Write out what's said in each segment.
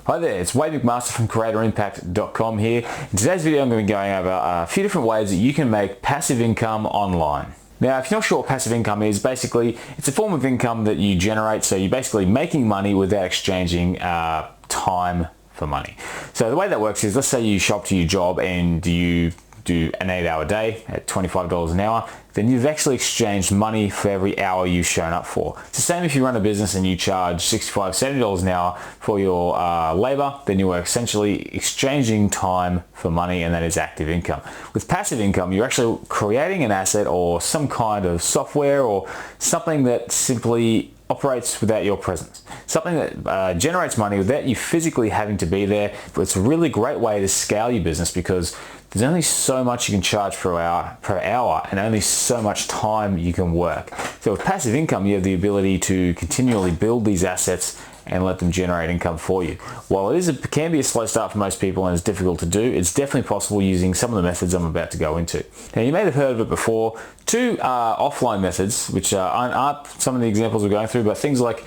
Hi there, it's Wade McMaster from creators.impact.com here. In today's video I'm going to be going over a few different ways that you can make passive income online. Now, if you're not sure what passive income is, basically it's a form of income that you generate, so you're basically making money without exchanging time for money. So the way that works is, let's say you show up to your job and you do an 8-hour day at $25 an hour, then you've actually exchanged money for every hour you've shown up for. It's the same if you run a business and you charge $65, $70 an hour for your labor, then you are essentially exchanging time for money, and that is active income. With passive income, you're actually creating an asset or some kind of software or something that simply operates without your presence. Something that generates money without you physically having to be there. It's a really great way to scale your business because there's only so much you can charge per hour and only so much time you can work. So with passive income, you have the ability to continually build these assets and let them generate income for you. While it can be a slow start for most people and it's difficult to do, it's definitely possible using some of the methods I'm about to go into. Now, you may have heard of it before. Two offline methods, which aren't some of the examples we're going through, but things like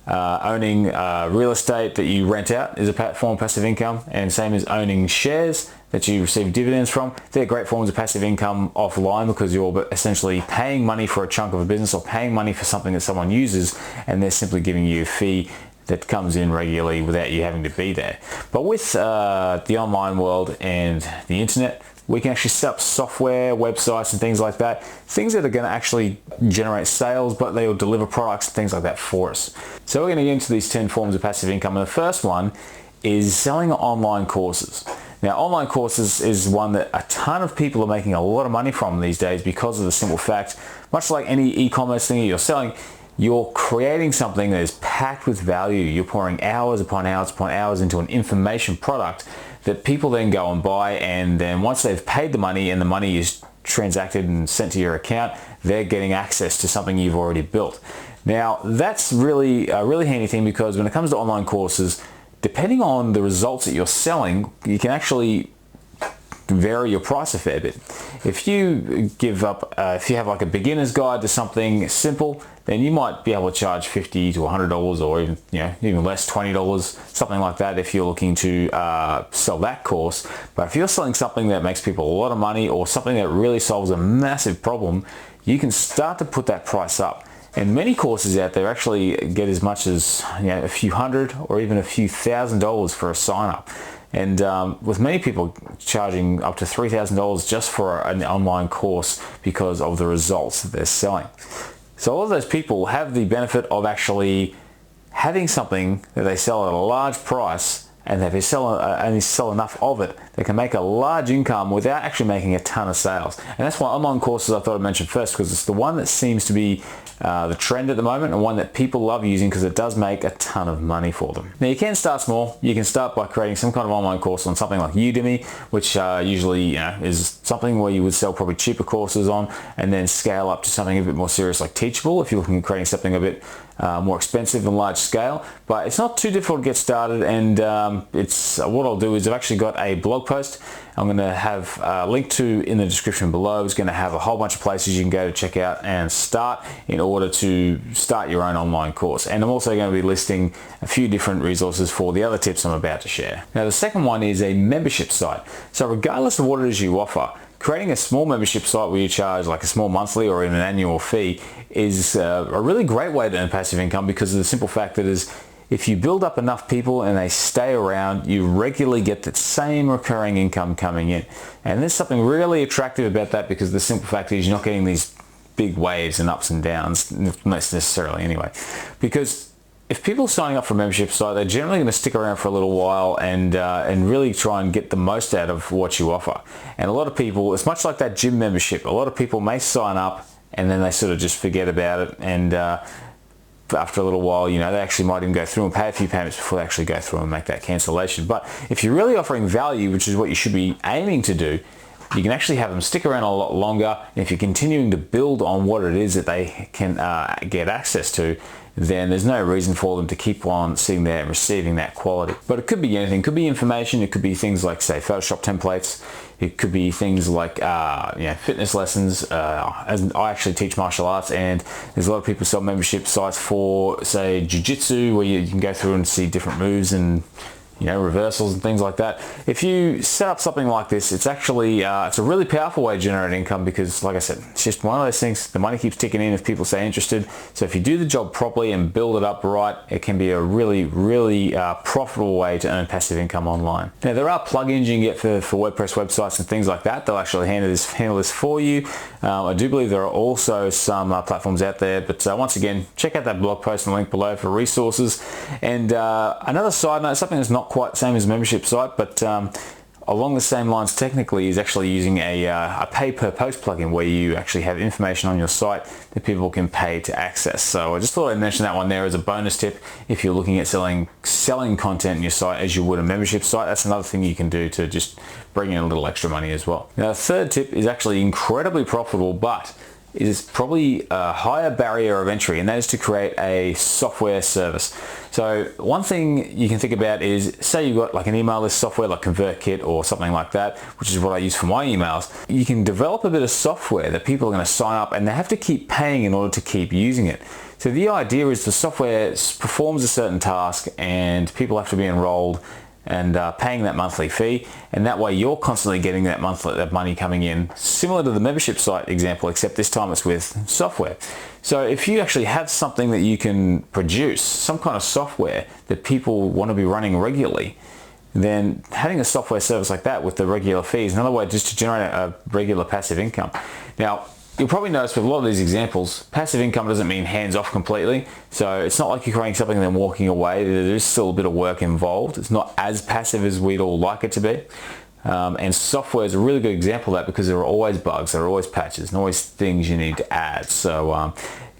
owning real estate that you rent out is a form of passive income, and same as owning shares that you receive dividends from. They're great forms of passive income offline because you're essentially paying money for a chunk of a business or paying money for something that someone uses, and they're simply giving you a fee that comes in regularly without you having to be there. But with the online world and the internet, we can actually set up software, websites and things like that. Things that are going to actually generate sales, but they will deliver products and things like that for us. So we're going to get into these 10 forms of passive income. And the first one is selling online courses. Now, online courses is one that a ton of people are making a lot of money from these days because of the simple fact, much like any e-commerce thing you're selling, you're creating something that is packed with value. You're pouring hours upon hours upon hours into an information product that people then go and buy, and then once they've paid the money and the money is transacted and sent to your account, they're getting access to something you've already built. Now, that's really a really handy thing because when it comes to online courses, depending on the results that you're selling, you can actually vary your price a fair bit. If you if you have like a beginner's guide to something simple, then you might be able to charge $50 to $100 or even less, $20, something like that if you're looking to sell that course. But if you're selling something that makes people a lot of money or something that really solves a massive problem, you can start to put that price up. And many courses out there actually get as much as a few hundred or even a few $1,000s for a sign up. And with many people charging up to $3,000 just for an online course because of the results that they're selling. So all of those people have the benefit of actually having something that they sell at a large price, and if they only sell enough of it, they can make a large income without actually making a ton of sales. And that's why online courses I thought I'd mention first, because it's the one that seems to be the trend at the moment and one that people love using because it does make a ton of money for them. Now, you can start small. You can start by creating some kind of online course on something like Udemy, which usually is something where you would sell probably cheaper courses on, and then scale up to something a bit more serious like Teachable if you're looking at creating something a bit more expensive and large scale. But it's not too difficult to get started, and what I'll do is I've actually got a blog post I'm going to have a link to in the description below. It's going to have a whole bunch of places you can go to check out and start in order to start your own online course. And I'm also going to be listing a few different resources for the other tips I'm about to share. Now, the second one is a membership site. So regardless of what it is you offer, creating a small membership site where you charge like a small monthly or even an annual fee is a really great way to earn passive income because of the simple fact that if you build up enough people and they stay around, you regularly get that same recurring income coming in. And there's something really attractive about that because the simple fact is you're not getting these big waves and ups and downs, not necessarily anyway. Because if people are signing up for a membership site, they're generally going to stick around for a little while and really try and get the most out of what you offer. And a lot of people, it's much like that gym membership. A lot of people may sign up and then they sort of just forget about it, and after a little while, they actually might even go through and pay a few payments before they actually go through and make that cancellation. But if you're really offering value, which is what you should be aiming to do, you can actually have them stick around a lot longer. And if you're continuing to build on what it is that they can get access to, then there's no reason for them to keep on sitting there and receiving that quality. But it could be anything. It could be information. It could be things like, say, Photoshop templates. It could be things like fitness lessons. As I actually teach martial arts, and there's a lot of people sell membership sites for, say, jiu-jitsu, where you can go through and see different moves and reversals and things like that. If you set up something like this, it's actually it's a really powerful way to generate income because, like I said, it's just one of those things. The money keeps ticking in if people stay interested. So if you do the job properly and build it up right, it can be a really, really profitable way to earn passive income online. Now, there are plugins you can get for WordPress websites and things like that. They'll actually handle this for you. I do believe there are also some platforms out there, but once again, check out that blog post and link below for resources. And another side note, something that's not quite the same as a membership site, but along the same lines technically, is actually using a pay per post plugin where you actually have information on your site that people can pay to access. So I just thought I'd mention that one there as a bonus tip if you're looking at selling content in your site as you would a membership site. That's another thing you can do to just bring in a little extra money as well. Now, the third tip is actually incredibly profitable, but it is probably a higher barrier of entry, and that is to create a software service. So one thing you can think about is, say you've got like an email list software like ConvertKit or something like that, which is what I use for my emails. You can develop a bit of software that people are going to sign up and they have to keep paying in order to keep using it. So the idea is the software performs a certain task and people have to be enrolled and paying that monthly fee, and that way you're constantly getting that money coming in, similar to the membership site example, except this time it's with software. So if you actually have something that you can produce, some kind of software that people want to be running regularly, then having a software service like that with the regular fees, another way just to generate a regular passive income. Now, you'll probably notice with a lot of these examples, passive income doesn't mean hands off completely. So it's not like you're creating something and then walking away. There is still a bit of work involved. It's not as passive as we'd all like it to be. And software is a really good example of that because there are always bugs, there are always patches, and always things you need to add. So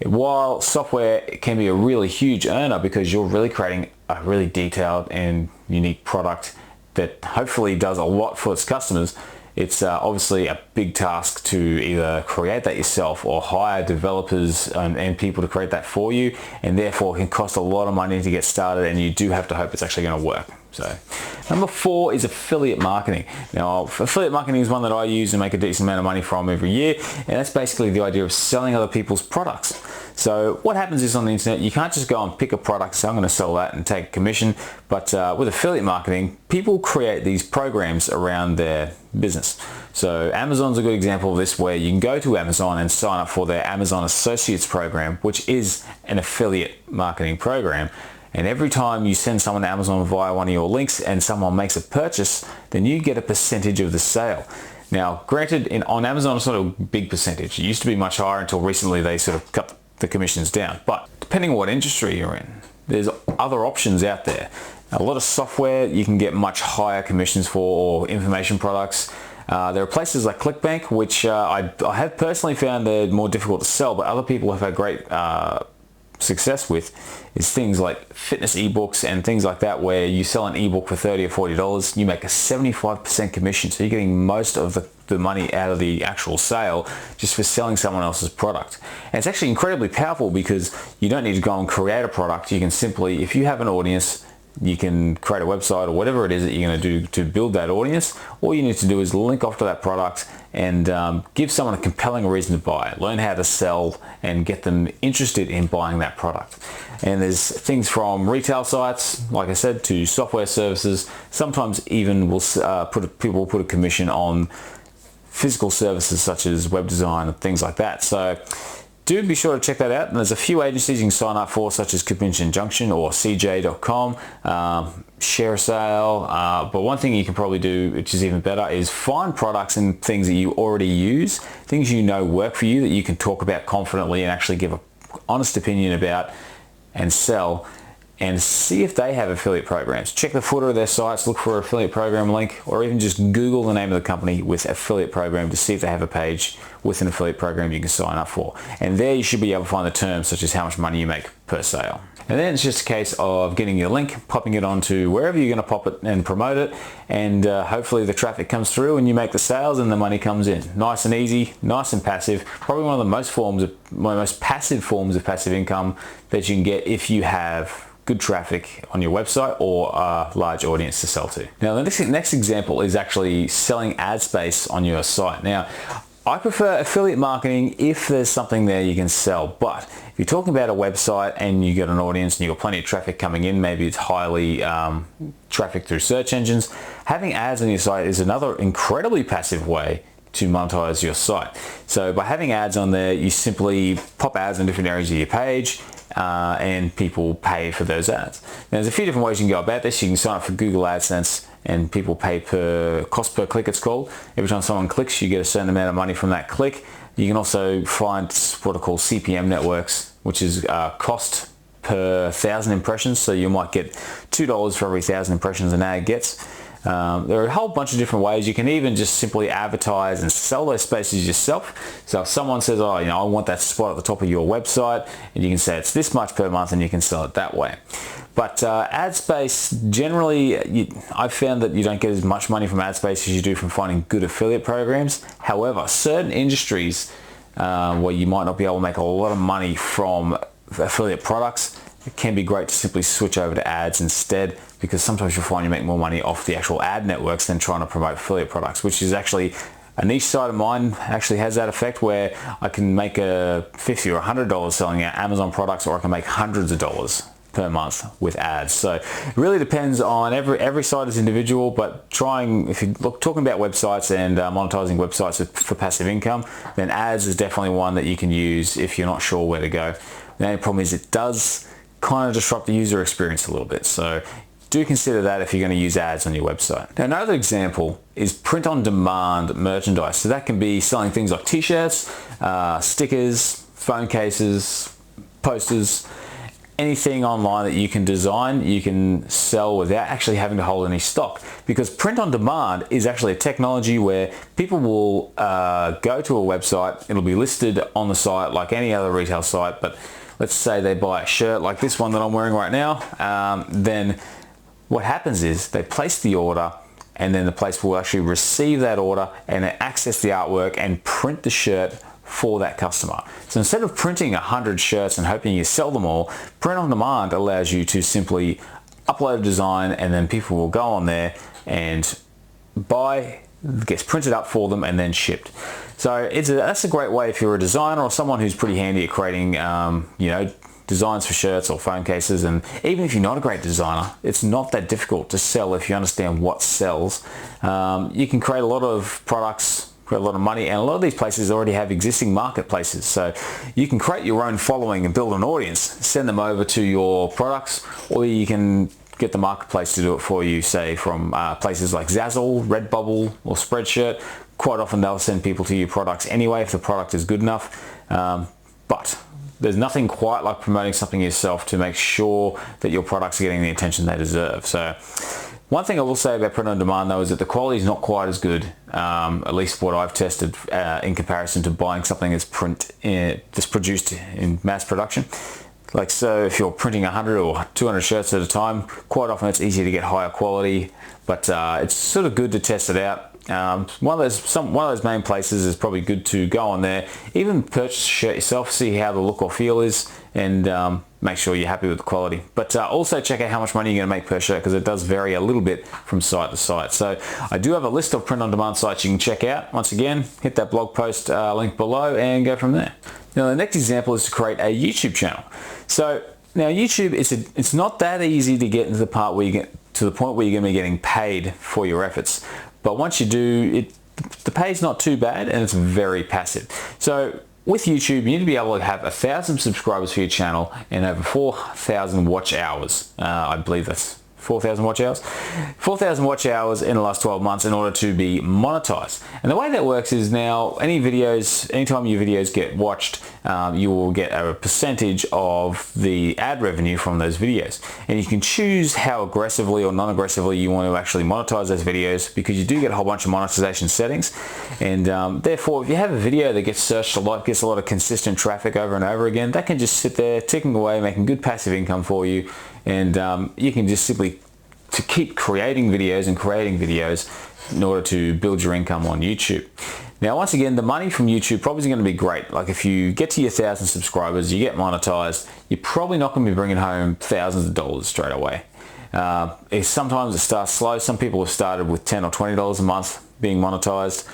while software can be a really huge earner because you're really creating a really detailed and unique product that hopefully does a lot for its customers, it's obviously a big task to either create that yourself or hire developers and people to create that for you, and therefore can cost a lot of money to get started, and you do have to hope it's actually going to work. So number 4 is affiliate marketing. Now, affiliate marketing is one that I use and make a decent amount of money from every year, and that's basically the idea of selling other people's products. So what happens is on the internet, you can't just go and pick a product, so I'm going to sell that and take commission, but with affiliate marketing, people create these programs around their business. So Amazon's a good example of this, where you can go to Amazon and sign up for their Amazon Associates program, which is an affiliate marketing program. And every time you send someone to Amazon via one of your links and someone makes a purchase, then you get a percentage of the sale. Now, granted, on Amazon, it's not a big percentage. It used to be much higher until recently they sort of cut the commissions down. But depending on what industry you're in, there's other options out there. A lot of software you can get much higher commissions for, or information products. There are places like ClickBank, which I have personally found they're more difficult to sell, but other people have had great success with, is things like fitness ebooks and things like that, where you sell an ebook for $30 or $40, you make a 75% commission, so you're getting most of the money out of the actual sale just for selling someone else's product. And it's actually incredibly powerful because you don't need to go and create a product. You can simply, if you have an audience, you can create a website or whatever it is that you're going to do to build that audience. All you need to do is link off to that product and give someone a compelling reason to buy it, learn how to sell and get them interested in buying that product. And there's things from retail sites, like I said, to software services. Sometimes even people will put a commission on physical services such as web design and things like that. So do be sure to check that out. And there's a few agencies you can sign up for, such as Convention Junction or CJ.com, Share a Sale. But one thing you can probably do, which is even better, is find products and things that you already use, things you know work for you that you can talk about confidently and actually give an honest opinion about and sell, and see if they have affiliate programs. Check the footer of their sites, look for an affiliate program link, or even just Google the name of the company with affiliate program to see if they have a page with an affiliate program you can sign up for. And there you should be able to find the terms such as how much money you make per sale. And then it's just a case of getting your link, popping it onto wherever you're going to pop it and promote it, and hopefully the traffic comes through and you make the sales and the money comes in. Nice and easy, nice and passive. Probably one of the most passive forms of passive income that you can get if you have good traffic on your website or a large audience to sell to. Now the next example is actually selling ad space on your site. Now I prefer affiliate marketing if there's something there you can sell, but if you're talking about a website and you got an audience and you've got plenty of traffic coming in, maybe it's highly traffic through search engines, having ads on your site is another incredibly passive way to monetize your site. So by having ads on there, you simply pop ads in different areas of your page and people pay for those ads. Now, there's a few different ways you can go about this. You can sign up for Google AdSense and people pay per cost per click, it's called. Every time someone clicks, you get a certain amount of money from that click. You can also find what are called CPM networks, which is cost per 1,000 impressions. So you might get $2 for every 1,000 impressions an ad gets. There are a whole bunch of different ways. You can even just simply advertise and sell those spaces yourself. So if someone says, oh, I want that spot at the top of your website, and you can say it's this much per month, and you can sell it that way. But ad space, generally, I've found that you don't get as much money from ad space as you do from finding good affiliate programs. However, certain industries where you might not be able to make a lot of money from affiliate products, it can be great to simply switch over to ads instead, because sometimes you'll find you make more money off the actual ad networks than trying to promote affiliate products, which is actually a niche site of mine. Actually has that effect where I can make a $50 or $100 selling Amazon products, or I can make hundreds of dollars per month with ads. So it really depends on every site is individual, but if you talking about websites and monetizing websites for passive income, then ads is definitely one that you can use if you're not sure where to go. The only problem is it does kind of disrupt the user experience a little bit. So do consider that if you're going to use ads on your website. Now, another example is print-on-demand merchandise. So that can be selling things like t-shirts, stickers, phone cases, posters, anything online that you can design, you can sell without actually having to hold any stock. Because print-on-demand is actually a technology where people will go to a website, it'll be listed on the site like any other retail site, but let's say they buy a shirt like this one that I'm wearing right now, then what happens is they place the order, and then the place will actually receive that order and access the artwork and print the shirt for that customer. So instead of printing 100 shirts and hoping you sell them all, print on demand allows you to simply upload a design, and then people will go on there and buy, gets printed up for them and then shipped. So that's a great way if you're a designer or someone who's pretty handy at creating designs for shirts or phone cases. And even if you're not a great designer, it's not that difficult to sell if you understand what sells. You can create a lot of products, create a lot of money, and a lot of these places already have existing marketplaces. So you can create your own following and build an audience, send them over to your products, or you can get the marketplace to do it for you, say from places like Zazzle, Redbubble, or Spreadshirt. Quite often they'll send people to your products anyway if the product is good enough. But there's nothing quite like promoting something yourself to make sure that your products are getting the attention they deserve. So one thing I will say about print on demand though is that the quality is not quite as good, at least what I've tested in comparison to buying something that's produced in mass production. Like, so if you're printing 100 or 200 shirts at a time, quite often it's easier to get higher quality, but it's sort of good to test it out. One of those main places is probably good to go on there, even purchase a shirt yourself, see how the look or feel is, and make sure you're happy with the quality. But also check out how much money you're going to make per shirt, because it does vary a little bit from site to site. So I do have a list of print-on-demand sites you can check out. Once again, hit that blog post link below and go from there. Now the next example is to create a YouTube channel. So now YouTube, it's not that easy to get into the part where you get to the point where you're going to be getting paid for your efforts. But once you do, the pay's not too bad, and it's very passive. So with YouTube, you need to be able to have 1,000 subscribers for your channel and over 4,000 watch hours. I believe that's 4,000 watch hours? 4,000 watch hours in the last 12 months in order to be monetized. And the way that works is now anytime your videos get watched, you will get a percentage of the ad revenue from those videos. And you can choose how aggressively or non-aggressively you want to actually monetize those videos, because you do get a whole bunch of monetization settings. And therefore, if you have a video that gets searched a lot, gets a lot of consistent traffic over and over again, that can just sit there ticking away, making good passive income for you. And you can just simply keep creating videos in order to build your income on YouTube. Now, once again, the money from YouTube probably isn't going to be great. Like if you get to your 1,000 subscribers, you get monetized, you're probably not going to be bringing home thousands of dollars straight away. Sometimes it starts slow. Some people have started with $10 or $20 a month being monetized.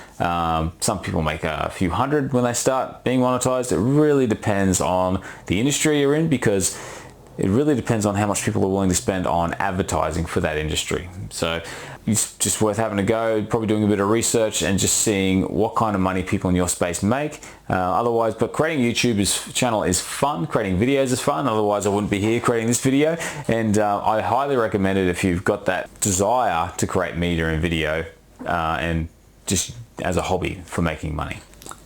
Some people make a few hundred when they start being monetized. It really depends on the industry you're in, because it really depends on how much people are willing to spend on advertising for that industry. So it's just worth having a go, probably doing a bit of research and just seeing what kind of money people in your space make. Otherwise, but creating a YouTube channel is fun. Creating videos is fun. Otherwise, I wouldn't be here creating this video. And I highly recommend it if you've got that desire to create media and video and just as a hobby for making money.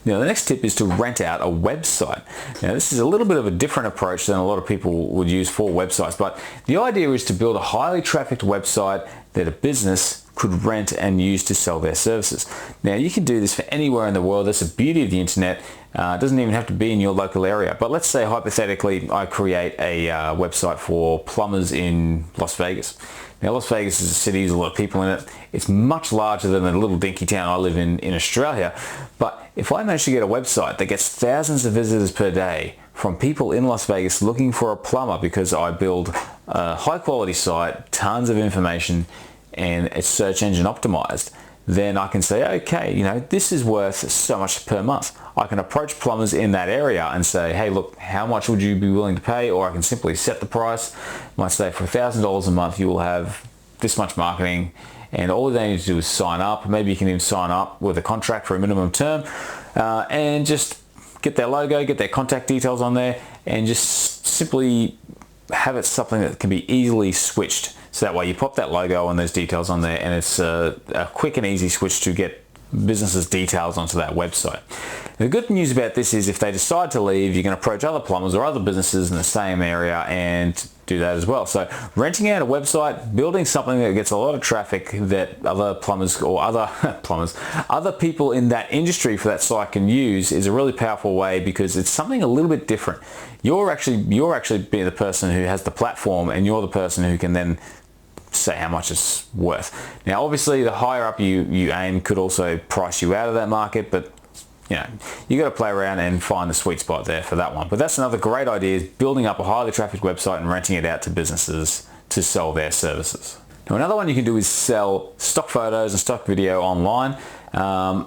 Now, the next tip is to rent out a website. Now, this is a little bit of a different approach than a lot of people would use for websites, but the idea is to build a highly trafficked website that a business could rent and use to sell their services. Now, you can do this for anywhere in the world. That's the beauty of the internet. It doesn't even have to be in your local area. But let's say, hypothetically, I create a website for plumbers in Las Vegas. Now, Las Vegas is a city, there's a lot of people in it. It's much larger than the little dinky town I live in Australia. But if I manage to get a website that gets thousands of visitors per day from people in Las Vegas looking for a plumber, because I build a high quality site, tons of information, and it's search engine optimized, then I can say, okay, this is worth so much per month. I can approach plumbers in that area and say, hey, look, how much would you be willing to pay? Or I can simply set the price. I might say for $1,000 a month, you will have this much marketing, and all they need to do is sign up. Maybe you can even sign up with a contract for a minimum term and just get their logo, get their contact details on there, and just simply have it something that can be easily switched. So that way you pop that logo and there's details on there, and it's a quick and easy switch to get businesses' details onto that website. The good news about this is if they decide to leave, you can approach other plumbers or other businesses in the same area and do that as well. So renting out a website, building something that gets a lot of traffic that other plumbers or other other people in that industry for that site can use is a really powerful way, because it's something a little bit different. You're actually being the person who has the platform, and you're the person who can then say how much it's worth. Now, obviously, the higher up you aim could also price you out of that market, but you got to play around and find the sweet spot there for that one. But that's another great idea, is building up a highly trafficked website and renting it out to businesses to sell their services. Now, another one you can do is sell stock photos and stock video online.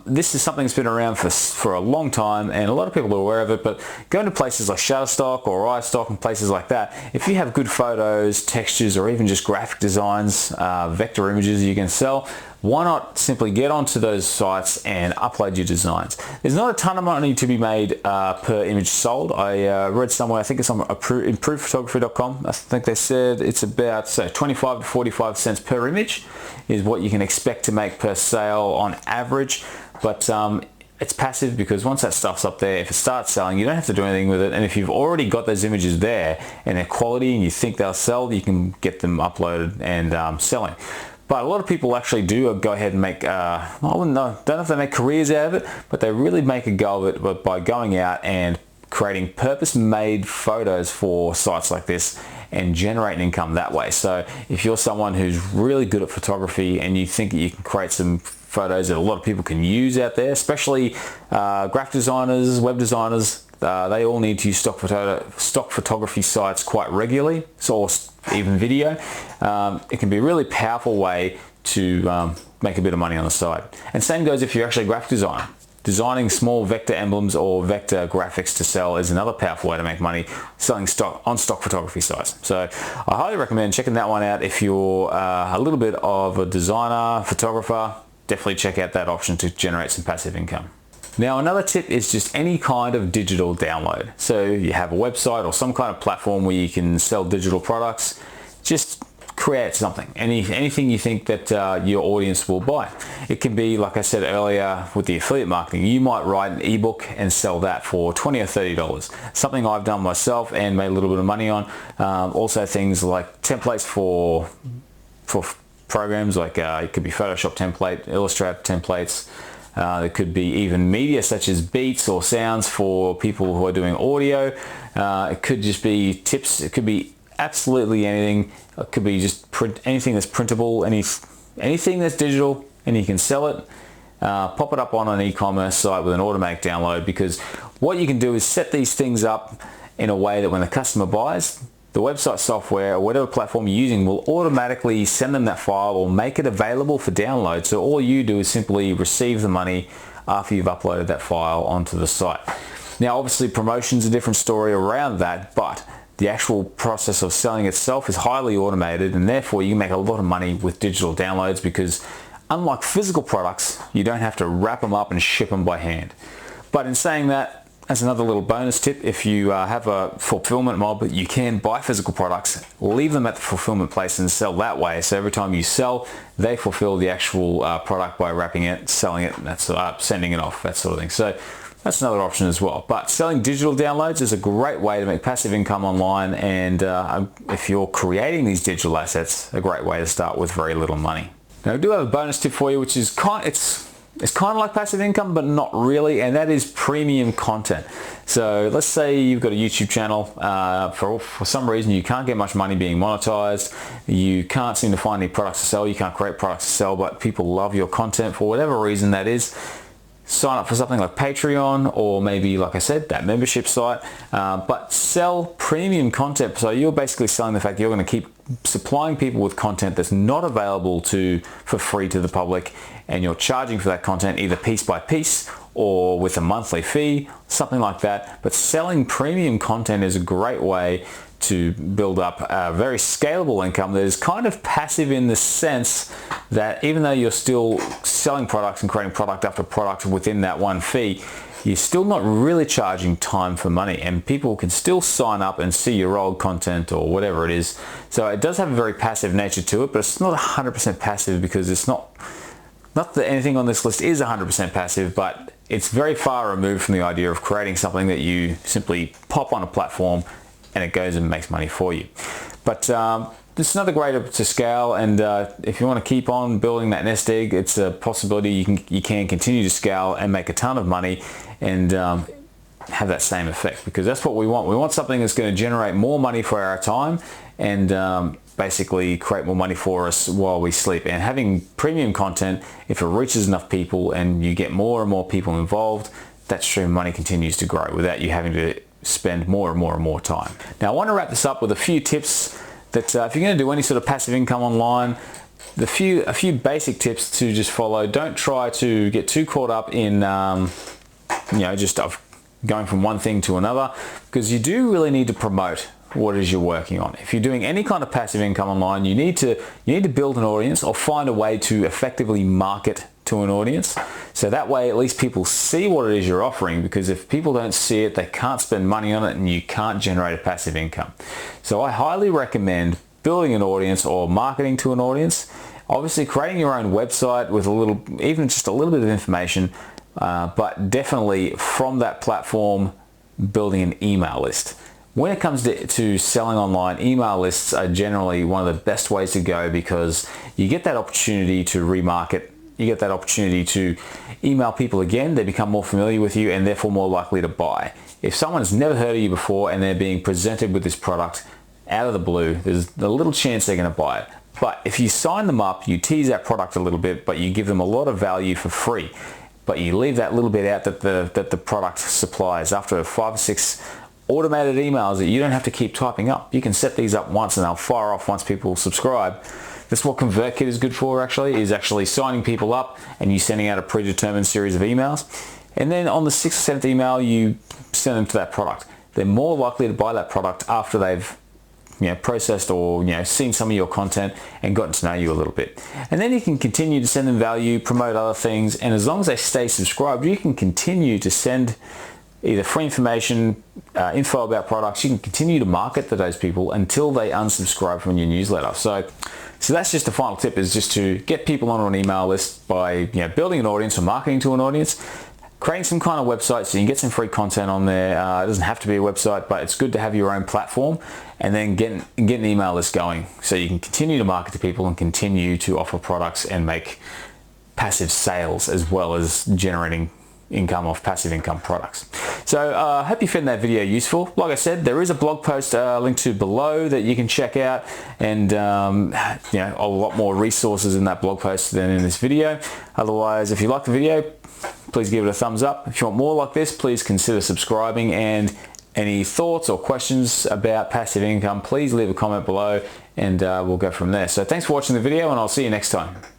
This is something that's been around for a long time, and a lot of people are aware of it, but going to places like Shutterstock or iStock and places like that, if you have good photos, textures, or even just graphic designs, vector images you can sell, why not simply get onto those sites and upload your designs? There's not a ton of money to be made per image sold. I read somewhere, I think it's on improvedphotography.com, I think they said it's about 25 to 45 cents per image is what you can expect to make per sale on average. But it's passive, because once that stuff's up there, if it starts selling, you don't have to do anything with it. And if you've already got those images there and they're quality and you think they'll sell, you can get them uploaded and selling. But a lot of people actually do go ahead and make, I don't know if they make careers out of it, but they really make a go of it by going out and creating purpose-made photos for sites like this and generating income that way. So if you're someone who's really good at photography and you think that you can create some photos that a lot of people can use out there, especially graphic designers, web designers, they all need to use stock photography sites quite regularly, or even video. It can be a really powerful way to make a bit of money on the side. And same goes if you're actually a graphic designer. Designing small vector emblems or vector graphics to sell is another powerful way to make money, selling stock photography sites. So I highly recommend checking that one out. If you're a little bit of a designer, photographer, definitely check out that option to generate some passive income. Now, another tip is just any kind of digital download. So you have a website or some kind of platform where you can sell digital products, just create something, anything you think that your audience will buy. It can be, like I said earlier with the affiliate marketing, you might write an ebook and sell that for $20 or $30. Something I've done myself and made a little bit of money on. Also things like templates for programs, like it could be Photoshop template, Illustrator templates. There could be even media such as beats or sounds for people who are doing audio. It could just be tips. It could be absolutely anything. It could be just anything that's printable, anything that's digital, and you can sell it. Pop it up on an e-commerce site with an automatic download, because what you can do is set these things up in a way that when the customer buys, the website software or whatever platform you're using will automatically send them that file or make it available for download. So all you do is simply receive the money after you've uploaded that file onto the site. Now obviously promotion's a different story around that, but the actual process of selling itself is highly automated, and therefore you can make a lot of money with digital downloads because unlike physical products, you don't have to wrap them up and ship them by hand. But in saying that, as another little bonus tip, if you have a fulfillment mob, you can buy physical products, leave them at the fulfillment place and sell that way. So every time you sell, they fulfill the actual product by wrapping it, selling it, that's sending it off, that sort of thing. So that's another option as well. But selling digital downloads is a great way to make passive income online, and if you're creating these digital assets, a great way to start with very little money. Now I do have a bonus tip for you, which is it's kind of like passive income, but not really, and that is premium content. So let's say you've got a YouTube channel, for some reason you can't get much money being monetized, you can't seem to find any products to sell, you can't create products to sell, but people love your content for whatever reason that is. Sign up for something like Patreon, or maybe, like I said, that membership site, but sell premium content. So you're basically selling the fact you're going to keep supplying people with content that's not available for free to the public, and you're charging for that content either piece by piece or with a monthly fee, something like that. But selling premium content is a great way to build up a very scalable income that is kind of passive in the sense that even though you're still selling products and creating product after product within that one fee, you're still not really charging time for money, and people can still sign up and see your old content or whatever it is. So it does have a very passive nature to it, but it's not 100% passive, because it's not that anything on this list is 100% passive, but it's very far removed from the idea of creating something that you simply pop on a platform and it goes and makes money for you. But this is another way to scale, and if you want to keep on building that nest egg, it's a possibility you can continue to scale and make a ton of money and have that same effect, because that's what we want. We want something that's going to generate more money for our time and basically create more money for us while we sleep. And having premium content, if it reaches enough people and you get more and more people involved, that stream of money continues to grow without you having to spend more and more and more time. Now I want to wrap this up with a few tips that if you're going to do any sort of passive income online, a few basic tips to just follow. Don't try to get too caught up in just going from one thing to another, because you do really need to promote what it is you're working on. If you're doing any kind of passive income online, you need to build an audience or find a way to effectively market to an audience. So that way at least people see what it is you're offering, because if people don't see it, they can't spend money on it and you can't generate a passive income. So I highly recommend building an audience or marketing to an audience. Obviously creating your own website with even just a little bit of information, but definitely from that platform building an email list. When it comes to selling online, email lists are generally one of the best ways to go, because you get that opportunity to remarket. You get that opportunity to email people again. They become more familiar with you and therefore more likely to buy. If someone's never heard of you before and they're being presented with this product out of the blue, there's a little chance they're going to buy it. But if you sign them up, you tease that product a little bit, but you give them a lot of value for free, but you leave that little bit out that the product supplies. After 5 or 6 automated emails that you don't have to keep typing up, you can set these up once and they'll fire off once people subscribe. That's what ConvertKit is good for, is actually signing people up and you sending out a predetermined series of emails. And then on the 6th or 7th email, you send them to that product. They're more likely to buy that product after they've processed or seen some of your content and gotten to know you a little bit. And then you can continue to send them value, promote other things, and as long as they stay subscribed, you can continue to send either free information, info about products. You can continue to market to those people until they unsubscribe from your newsletter. So that's just the final tip, is just to get people on an email list by building an audience or marketing to an audience, creating some kind of website so you can get some free content on there. It doesn't have to be a website, but it's good to have your own platform, and then get an email list going so you can continue to market to people and continue to offer products and make passive sales as well as generating income off passive income products. So I hope you found that video useful. Like I said, there is a blog post linked to below that you can check out, and a lot more resources in that blog post than in this video. Otherwise, if you like the video, please give it a thumbs up. If you want more like this, please consider subscribing, and any thoughts or questions about passive income, please leave a comment below and we'll go from there. So thanks for watching the video, and I'll see you next time.